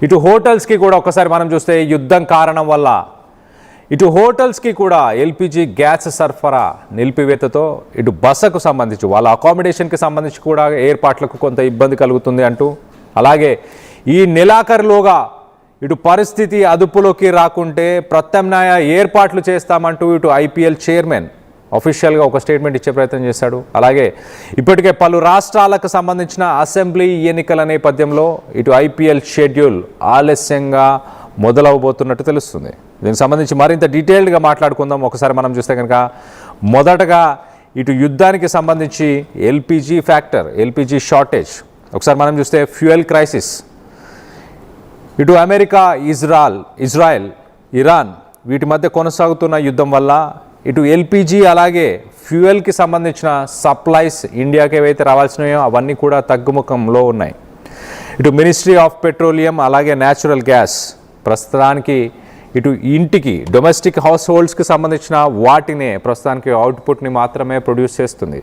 ఇటు హోటల్స్కి కూడా ఒకసారి మనం చూస్తే యుద్ధం కారణం వల్ల ఇటు హోటల్స్కి కూడా ఎల్పిజి గ్యాస్ సరఫరా నిలిపివేతతో ఇటు బసకు సంబంధించి వాళ్ళ అకామిడేషన్కి సంబంధించి కూడా ఏర్పాట్లకు కొంత ఇబ్బంది కలుగుతుంది అంటూ, అలాగే ఈ నెలాఖరులోగా ఇటు పరిస్థితి అదుపులోకి రాకుంటే ప్రత్యామ్నాయ ఏర్పాట్లు చేస్తామంటూ ఇటు ఐపీఎల్ చైర్మన్ అఫీషియల్గా ఒక స్టేట్మెంట్ ఇచ్చే ప్రయత్నం చేశాడు. అలాగే ఇప్పటికే పలు రాష్ట్రాలకు సంబంధించిన అసెంబ్లీ ఎన్నికల నేపథ్యంలో ఇటు ఐపీఎల్ షెడ్యూల్ ఆలస్యంగా మొదలవబోతున్నట్టు తెలుస్తుంది. దీనికి సంబంధించి మరింత డీటెయిల్డ్గా మాట్లాడుకుందాం. ఒకసారి మనం చూస్తే కనుక మొదటగా ఇటు యుద్ధానికి సంబంధించి ఎల్పిజి ఫ్యాక్టర్, ఎల్పిజి షార్టేజ్, ఒకసారి మనం చూస్తే ఫ్యూయల్ క్రైసిస్, ఇటు అమెరికా, ఇజ్రాయెల్, ఇరాన్ వీటి మధ్య కొనసాగుతున్న యుద్ధం వల్ల ఇటు ఎల్పిజి అలాగే ఫ్యూయల్కి సంబంధించిన సప్లైస్ ఇండియాకి ఏవైతే రావాల్సినాయో అవన్నీ కూడా తగ్గుముఖంలో ఉన్నాయి. ఇటు మినిస్ట్రీ ఆఫ్ పెట్రోలియం అలాగే న్యాచురల్ గ్యాస్ ప్రస్తుతానికి ఇటు ఇంటికి డొమెస్టిక్ హౌస్ హోల్డ్స్కి సంబంధించిన వాటినే ప్రస్తుతానికి అవుట్పుట్ని మాత్రమే ప్రొడ్యూస్ చేస్తుంది.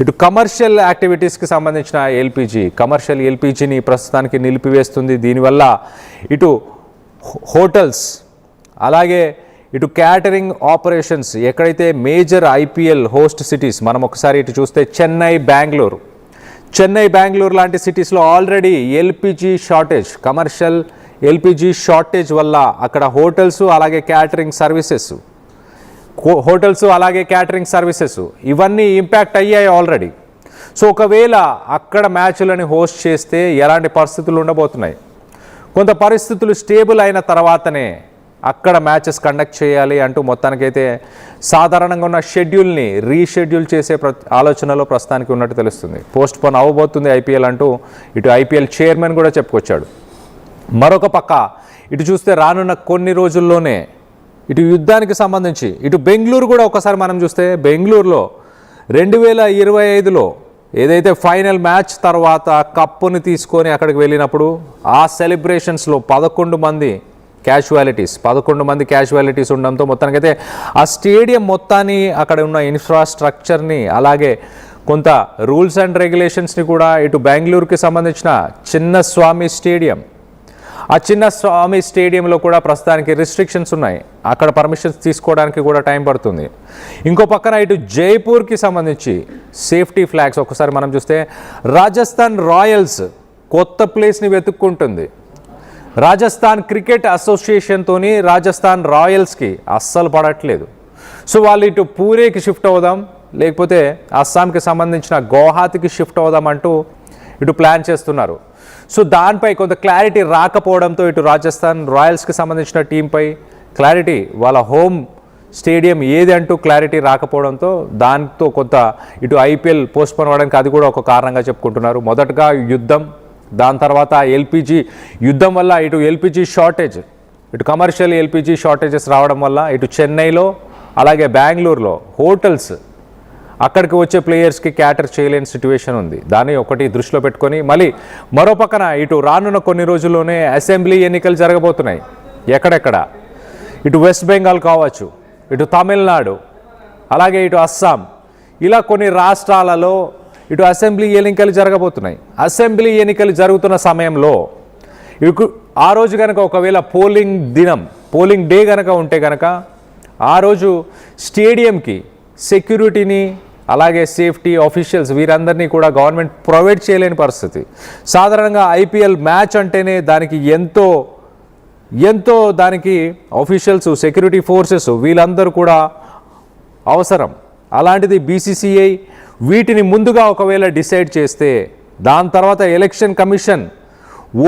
ఇటు కమర్షియల్ యాక్టివిటీస్కి సంబంధించిన కమర్షియల్ ఎల్పిజిని ప్రస్తుతానికి నిలిపివేస్తుంది. దీనివల్ల ఇటు హోటల్స్ అలాగే ఇటు క్యాటరింగ్ ఆపరేషన్స్ ఎక్కడైతే మేజర్ ఐపీఎల్ హోస్ట్ సిటీస్, మనం ఒకసారి ఇటు చూస్తే చెన్నై, బెంగళూరు లాంటి సిటీస్లో already LPG shortage, commercial LPG shortage వల్ల అక్కడ హోటల్స్ అలాగే క్యాటరింగ్ సర్వీసెస్ ఇవన్నీ ఇంపాక్ట్ అయ్యాయి ఆల్రెడీ. సో ఒకవేళ అక్కడ మ్యాచ్లని హోస్ట్ చేస్తే ఎలాంటి పరిస్థితులు ఉండబోతున్నాయి, కొంత పరిస్థితులు స్టేబుల్ అయిన తర్వాతనే అక్కడ మ్యాచెస్ కండక్ట్ చేయాలి అంటూ మొత్తానికైతే సాధారణంగా ఉన్న షెడ్యూల్ని రీషెడ్యూల్ చేసే ఆలోచనలో ప్రస్తుతానికి ఉన్నట్టు తెలుస్తుంది. పోస్ట్ పోన్ అవ్వబోతుంది ఐపీఎల్ అంటూ ఇటు ఐపీఎల్ చైర్మన్ కూడా చెప్పుకొచ్చాడు. మరొక పక్క ఇటు చూస్తే రానున్న కొన్ని రోజుల్లోనే ఇటు యుద్ధానికి సంబంధించి ఇటు బెంగళూరు కూడా ఒకసారి మనం చూస్తే బెంగళూరులో 2025లో ఏదైతే ఫైనల్ మ్యాచ్ తర్వాత కప్పుని తీసుకొని అక్కడికి వెళ్ళినప్పుడు ఆ సెలబ్రేషన్స్లో 11 మంది క్యాజువాలిటీస్ ఉండడంతో మొత్తానికైతే ఆ స్టేడియం మొత్తాన్ని అక్కడ ఉన్న ఇన్ఫ్రాస్ట్రక్చర్ని అలాగే కొంత రూల్స్ అండ్ రెగ్యులేషన్స్ని కూడా ఇటు బెంగళూరుకి సంబంధించిన చిన్నస్వామి స్టేడియంలో కూడా ప్రస్తుతానికి రిస్ట్రిక్షన్స్ ఉన్నాయి. అక్కడ పర్మిషన్స్ తీసుకోవడానికి కూడా టైం పడుతుంది. ఇంకో పక్కన ఇటు జైపూర్కి సంబంధించి సేఫ్టీ ఫ్లాగ్స్ ఒకసారి మనం చూస్తే రాజస్థాన్ రాయల్స్ కొత్త ప్లేస్ని వెతుక్కుంటుంది. రాజస్థాన్ క్రికెట్ అసోసియేషన్తోని రాజస్థాన్ రాయల్స్కి అస్సలు పడట్లేదు. సో వాళ్ళు ఇటు పూణేకి షిఫ్ట్ అవుదాం, లేకపోతే అస్సాంకి సంబంధించిన గౌహాతికి షిఫ్ట్ అవుదాం అంటూ ఇటు ప్లాన్ చేస్తున్నారు. సో దానిపై కొంత క్లారిటీ రాకపోవడంతో ఇటు రాజస్థాన్ రాయల్స్కి సంబంధించిన టీంపై క్లారిటీ, వాళ్ళ హోమ్ స్టేడియం ఏది అంటూ క్లారిటీ రాకపోవడంతో దాంతో కొంత ఇటు ఐపీఎల్ పోస్ట్పోన్ అవ్వడానికి అది కూడా ఒక కారణంగా చెప్పుకుంటున్నారు. మొదటగా యుద్ధం, దాని తర్వాత ఎల్పిజి యుద్ధం వల్ల ఇటు ఎల్పిజి షార్టేజ్, ఇటు కమర్షియల్ ఎల్పిజి షార్టేజెస్ రావడం వల్ల ఇటు చెన్నైలో అలాగే బెంగళూరులో హోటల్స్ అక్కడికి వచ్చే ప్లేయర్స్కి క్యాటర్ చేయలేని సిచ్యువేషన్ ఉంది. దాన్ని ఒకటి దృష్టిలో పెట్టుకొని మళ్ళీ మరో పక్కన ఇటు రానున్న కొన్ని రోజుల్లోనే అసెంబ్లీ ఎన్నికలు జరగబోతున్నాయి. ఎక్కడెక్కడ ఇటు వెస్ట్ బెంగాల్ కావచ్చు, ఇటు తమిళనాడు అలాగే ఇటు అస్సాం, ఇలా కొన్ని రాష్ట్రాలలో ఇటు అసెంబ్లీ ఎన్నికలు జరగబోతున్నాయి. అసెంబ్లీ ఎన్నికలు జరుగుతున్న సమయంలో ఆ రోజు కనుక ఒకవేళ పోలింగ్ డే కనుక ఉంటే కనుక ఆ రోజు స్టేడియంకి సెక్యూరిటీని అలాగే సేఫ్టీ ఆఫీషియల్స్ వీరందరినీ కూడా గవర్నమెంట్ ప్రొవైడ్ చేయలేని పరిస్థితి. సాధారణంగా ఐపీఎల్ మ్యాచ్ అంటేనే దానికి ఎంతో దానికి ఆఫీషియల్స్, సెక్యూరిటీ ఫోర్సెస్ వీళ్ళందరూ కూడా అవసరం. అలాంటిది బీసీసీఐ వీటిని ముందుగా ఒకవేళ డిసైడ్ చేస్తే దాని తర్వాత ఎలక్షన్ కమిషన్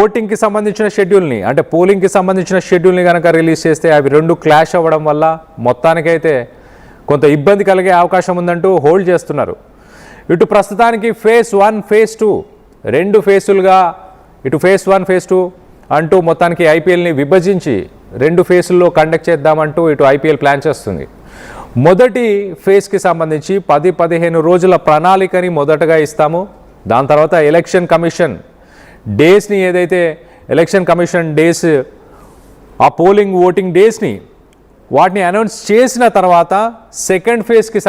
ఓటింగ్కి సంబంధించిన షెడ్యూల్ని అంటే పోలింగ్కి సంబంధించిన షెడ్యూల్ని కనుక రిలీజ్ చేస్తే అవి రెండు క్లాష్ అవ్వడం వల్ల మొత్తానికైతే కొంత ఇబ్బంది కలిగే అవకాశం ఉందంటూ హోల్డ్ చేస్తున్నారు. ఇటు ప్రస్తుతానికి ఫేజ్ 1, ఫేజ్ 2 రెండు ఫేజులుగా ఇటు ఫేజ్ 1, ఫేజ్ 2 అంటూ మొత్తానికి ఐపీఎల్ని విభజించి 2 ఫేజుల్లో కండక్ట్ చేద్దామంటూ ఇటు ఐపీఎల్ ప్లాన్ చేస్తుంది. మొదటి ఫేజ్కి సంబంధించి 10-15 రోజుల ప్రణాళికని మొదటగా ఇస్తాము. దాని తర్వాత ఎలక్షన్ కమిషన్ డేస్ని ఏదైతే ఎలక్షన్ కమిషన్ డేస్ ఆ పోలింగ్ ఓటింగ్ డేస్ని వాటిని అనౌన్స్ చేసిన తర్వాత సెకండ్ ఫేజ్కి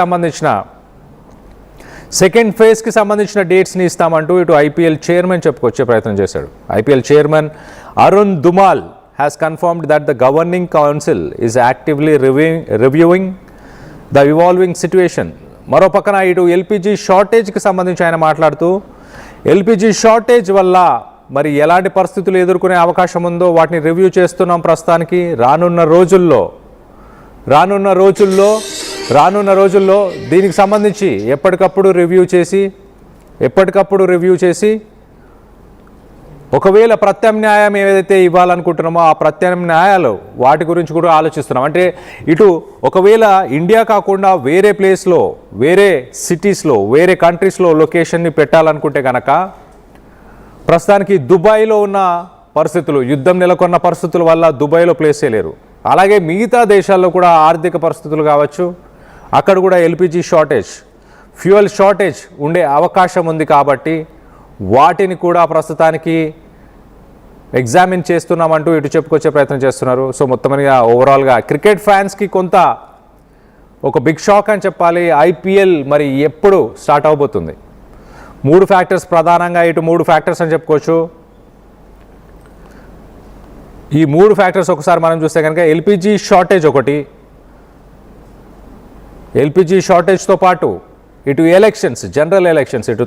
సెకండ్ ఫేజ్కి సంబంధించిన డేట్స్ని ఇస్తామంటూ ఇటు ఐపీఎల్ చైర్మన్ చెప్పుకొచ్చే ప్రయత్నం చేశాడు. IPL chairman Arun Dhumal has confirmed that the governing council is actively reviewing the evolving situation. మరో పక్కన ఇటు ఎల్పిజి షార్టేజ్కి సంబంధించి ఆయన మాట్లాడుతూ ఎల్పిజి షార్టేజ్ వల్ల మరి ఎలాంటి పరిస్థితులు ఎదుర్కొనే అవకాశం ఉందో వాటిని రివ్యూ చేస్తున్నాం ప్రస్తుతానికి. రానున్న రోజుల్లో దీనికి సంబంధించి ఎప్పటికప్పుడు రివ్యూ చేసి ఒకవేళ ప్రత్యామ్నాయం ఏదైతే ఇవ్వాలనుకుంటున్నామో ఆ ప్రత్యామ్నాయాలు వాటి గురించి కూడా ఆలోచిస్తున్నాం. అంటే ఇటు ఒకవేళ ఇండియా కాకుండా వేరే ప్లేస్లో, వేరే సిటీస్లో, వేరే కంట్రీస్లో లొకేషన్ని పెట్టాలనుకుంటే కనుక ప్రస్తుతానికి దుబాయ్లో ఉన్న పరిస్థితులు, యుద్ధం నెలకొన్న పరిస్థితుల వల్ల దుబాయ్లో ప్లేస్ చేయలేరు. అలాగే మిగతా దేశాల్లో కూడా ఆర్థిక పరిస్థితులు కావచ్చు, అక్కడ కూడా ఎల్పిజి షార్టేజ్, ఫ్యూయల్ షార్టేజ్ ఉండే అవకాశం ఉంది. కాబట్టి వాటిని కూడా ప్రస్తుతానికి ఎగ్జామిన్ చేస్తున్నామంటూ ఇటు చెప్పుకొచ్చే ప్రయత్నం చేస్తున్నారు. సో మొత్తమనిగా ఓవరాల్గా క్రికెట్ ఫ్యాన్స్కి కొంత ఒక బిగ్ షాక్ అని చెప్పాలి. ఐపీఎల్ మరి ఎప్పుడు స్టార్ట్ అవబోతుంది? 3 ఫ్యాక్టర్స్ ప్రధానంగా, ఇటు 3 ఫ్యాక్టర్స్ అని చెప్పుకోవచ్చు. ఈ 3 ఫ్యాక్టర్స్ ఒకసారి మనం చూస్తే కనుక ఎల్పిజి షార్టేజ్ ఒకటి, ఎల్పిజి షార్టేజ్తో పాటు ఇటు ఎలక్షన్స్, జనరల్ ఎలక్షన్స్, ఇటు